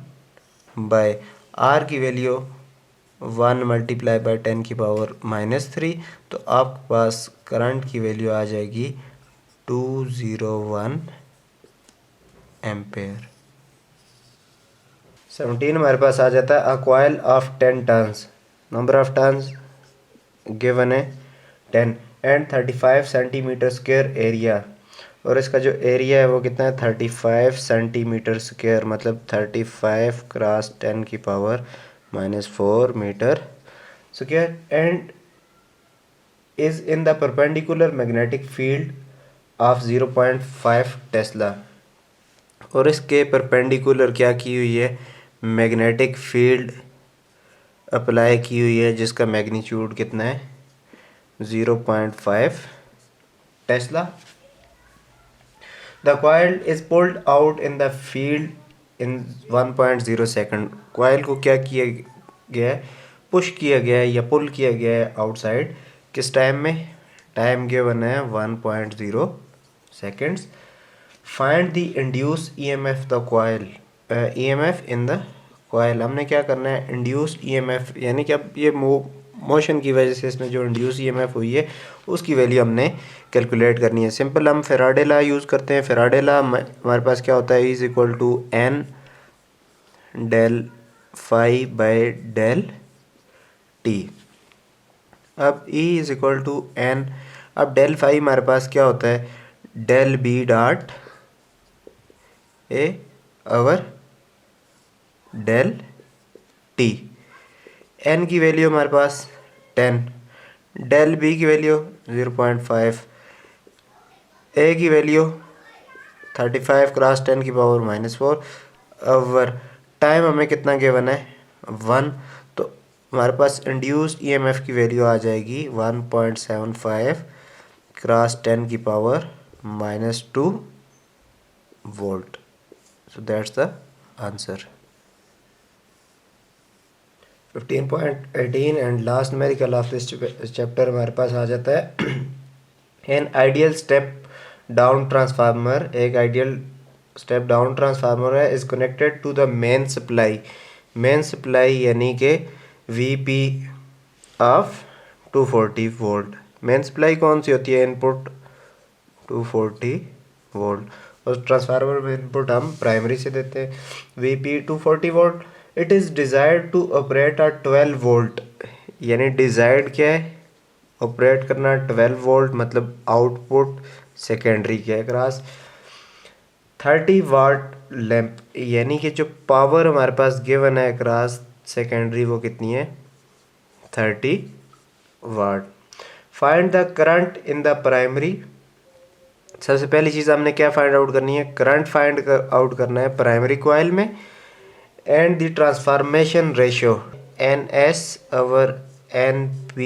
by R की वैल्यू 1 मल्टीप्लाई बाय 10 की पावर -3, तो आपके पास करंट की वैल्यू आ जाएगी 201 एम्पेयर। 17 हमारे पास आ जाता है, a coil of 10 turns, number of turns given है 10 एंड 35 सेंटीमीटर स्क्वायर एरिया, और इसका जो एरिया है वो कितना है 35 सेंटीमीटर स्क्वायर, मतलब 35 क्रॉस 10 की power -4 metre square, and is in the perpendicular magnetic field of 0.5 tesla. और इसके परपेंडिकुलर क्या की हुई है, मैग्नेटिक फील्ड अप्लाई की हुई है, जिसका मैग्नीट्यूड कितना है 0.5 Tesla. The coil is pulled out in the field in 1.0 second. Coil को क्या किया गया है, पुश किया गया है या पुल किया गया है आउटसाइड, किस टाइम में, टाइम गिवन है 1.0 seconds. Find the induce EMF the coil, EMF in the coil. हमने क्या करना है, इंड्यूस ईएमएफ यानी कि अब ये मोशन की वजह से इसमें जो इंड्यूस ईएमएफ हुई है उसकी वैल्यू हमने कैलकुलेट करनी है। सिंपल हम फेराडे लॉ यूज़ करते हैं। फेराडे लॉ हमारे पास क्या होता है, is equal to N del phi by del T. अब E is equal to N, अब डेल फाई हमारे पास क्या होता है del B dot A over del T. N की वैल्यू हमारे पास 10, डेल बी की वैल्यू 0.5, ए की वैल्यू 35 क्रॉस 10 की पावर -4 ओवर टाइम हमें कितना गिवन है 1, तो हमारे पास इंड्यूस्ड ईएमएफ की वैल्यू आ जाएगी 1.75 क्रॉस 10 की power -2 volt. So that's the answer. 15.18 and last numerical of this chapter हमारे पास आ जाता है an ideal step down transformer. एक आइडियल स्टेप डाउन ट्रांसफार्मर है is connected to the main supply. Main supply यानी कि VP of 240 volt. Main supply कौन सी होती है? Input 240 volt. और ट्रांसफार्मर में इनपुट हम प्राइमरी से देते हैं. VP 240 volt. It is desired to operate at 12 volt. यानी डिज़ायर्ड क्या है? ऑपरेट करना 12 वोल्ट, मतलब आउटपुट सेकेंडरी के अक्रॉस 30 वाट लैंप. यानी कि जो पावर हमारे पास गिवन है अक्रॉस सेकेंडरी वो कितनी है? 30 watt. Find the current in the primary. सबसे पहली चीज़ हमने क्या फाइंड आउट करनी है? करंट फाइंड आउट करना है प्राइमरी कॉइल में. And the transformation ratio NS over NP,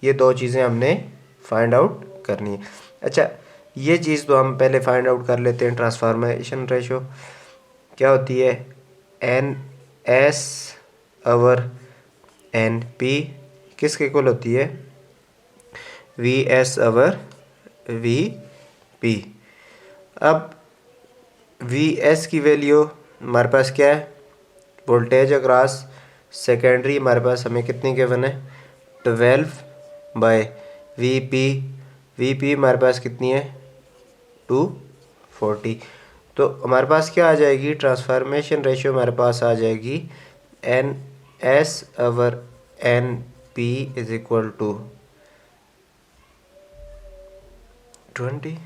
ये दो चीज़ें हमने फाइंड आउट करनी है. अच्छा, ये चीज़ तो हम पहले फाइंड आउट कर लेते हैं. ट्रांसफॉर्मेशन रेशियो क्या होती है? NS ओवर NP किसके इक्वल होती है? VS over VP. अब VS की वैल्यू हमारे पास क्या है? वोल्टेज अक्रॉस सेकेंडरी हमारे पास हमें कितनी गिवन है? 12 बाय VP हमारे पास कितनी है? 240. तो हमारे पास क्या आ जाएगी? ट्रांसफॉर्मेशन रेशियो हमारे पास आ जाएगी NS over NP is equal to 20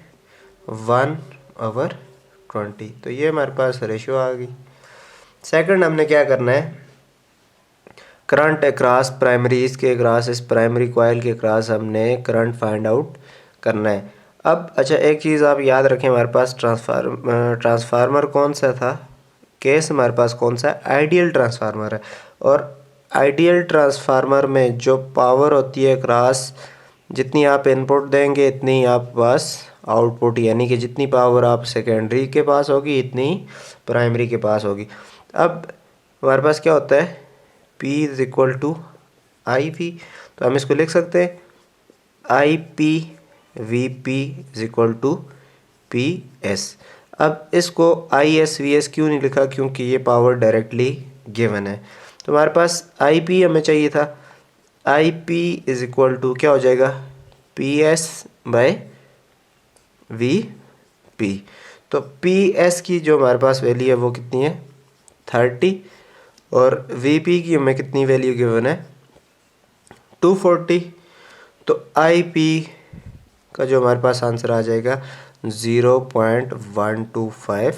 1/20. तो ये हमारे पास रेशियो आ गई. सेकंड हमने क्या करना है? करंट अक्रॉस प्राइमरी, इसके अक्रॉस, इस प्राइमरी कॉइल के अक्रॉस हमने करंट फाइंड आउट करना है. अब अच्छा, एक चीज़ आप याद रखें, हमारे पास ट्रांसफार्मर कौन सा था? केस हमारे पास कौन सा है? आइडियल ट्रांसफार्मर है. और आइडियल ट्रांसफार्मर में जो पावर होती है अक्रॉस, जितनी आप इनपुट देंगे इतनी आप पास आउटपुट, यानी कि जितनी पावर आप सेकेंडरी के पास होगी इतनी प्राइमरी के पास होगी. अब हमारे पास क्या होता है? P is equal to IV. तो हम इसको लिख सकते हैं IP VP is equal to PS. अब इसको IS VS क्यों नहीं लिखा? क्योंकि ये पावर डायरेक्टली गिवन है. तो हमारे पास IP हमें चाहिए था. IP इज इक्वल टू क्या हो जाएगा? PS by VP. तो PS की जो हमारे पास वैल्यू है वो कितनी है? 30. और VP की हमें कितनी वैल्यू गिवन है? 240. तो IP का जो हमारे पास आंसर आ जाएगा 0.125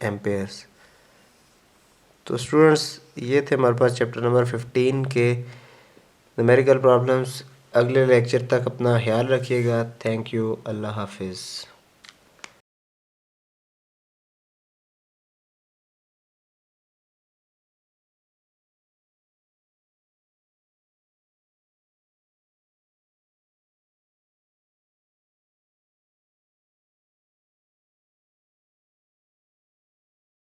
एम्पेयर्स. तो स्टूडेंट्स, ये थे हमारे पास चैप्टर नंबर 15 के न्यूमेरिकल प्रॉब्लम्स. अगले लेक्चर तक अपना ख्याल रखिएगा. Thank you. अल्लाह हाफिज़.